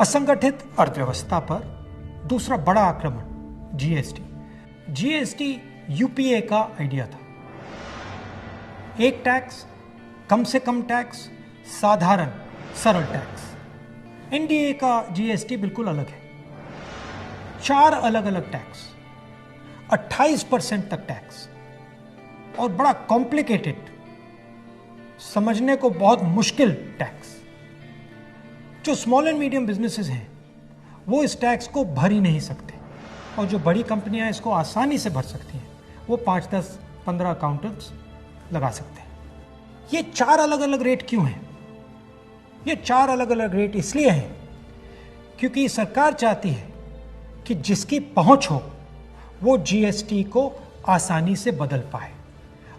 असंगठित अर्थव्यवस्था पर दूसरा बड़ा आक्रमण जीएसटी। जीएसटी यूपीए का आइडिया था। एक टैक्स, कम से कम टैक्स, साधारण सरल टैक्स। एनडीए का जीएसटी बिल्कुल अलग है। 4 अलग अलग टैक्स, 28% तक टैक्स और बड़ा कॉम्प्लिकेटेड, समझने को बहुत मुश्किल टैक्स। जो स्मॉल एंड मीडियम बिजनेसेस हैं वो इस टैक्स को भर ही नहीं सकते और जो बड़ी कंपनियां इसको आसानी से भर सकती हैं वो 5, 10, 15 अकाउंटेंट्स लगा सकते हैं। ये 4 अलग अलग रेट क्यों हैं? ये 4 अलग अलग रेट इसलिए हैं क्योंकि सरकार चाहती है कि जिसकी पहुंच हो वो जीएसटी को आसानी से बदल पाए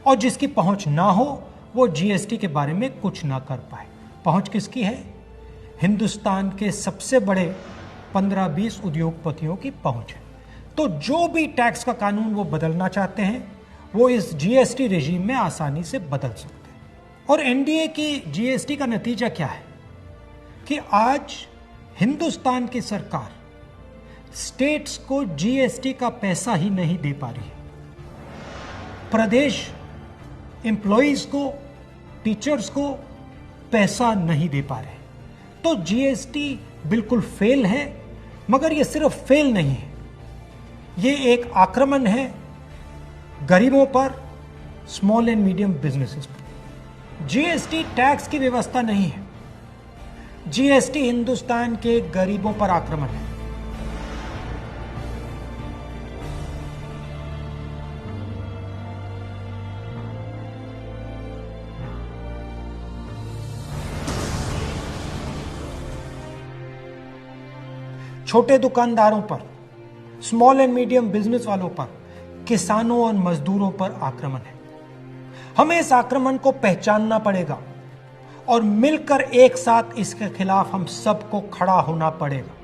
और जिसकी पहुंच ना हो वो जीएसटी के बारे में कुछ ना कर पाए। पहुंच किसकी है? हिंदुस्तान के सबसे बड़े 15-20 उद्योगपतियों की पहुंच है। तो जो भी टैक्स का कानून वो बदलना चाहते हैं वो इस जीएसटी रेजिम में आसानी से बदल सकते हैं। और एनडीए की जीएसटी का नतीजा क्या है कि आज हिंदुस्तान की सरकार स्टेट्स को जीएसटी का पैसा ही नहीं दे पा रही है। प्रदेश एम्प्लॉइज को, टीचर्स को पैसा नहीं दे पा रहे। तो जीएसटी बिल्कुल फेल है, मगर ये सिर्फ फेल नहीं है, ये एक आक्रमण है गरीबों पर, स्मॉल एंड मीडियम बिजनेसेस पर। जीएसटी टैक्स की व्यवस्था नहीं है, जीएसटी हिंदुस्तान के गरीबों पर आक्रमण है। छोटे दुकानदारों पर, स्मॉल एंड मीडियम बिजनेस वालों पर, किसानों और मजदूरों पर आक्रमण है। हमें इस आक्रमण को पहचानना पड़ेगा और मिलकर एक साथ इसके खिलाफ हम सबको खड़ा होना पड़ेगा।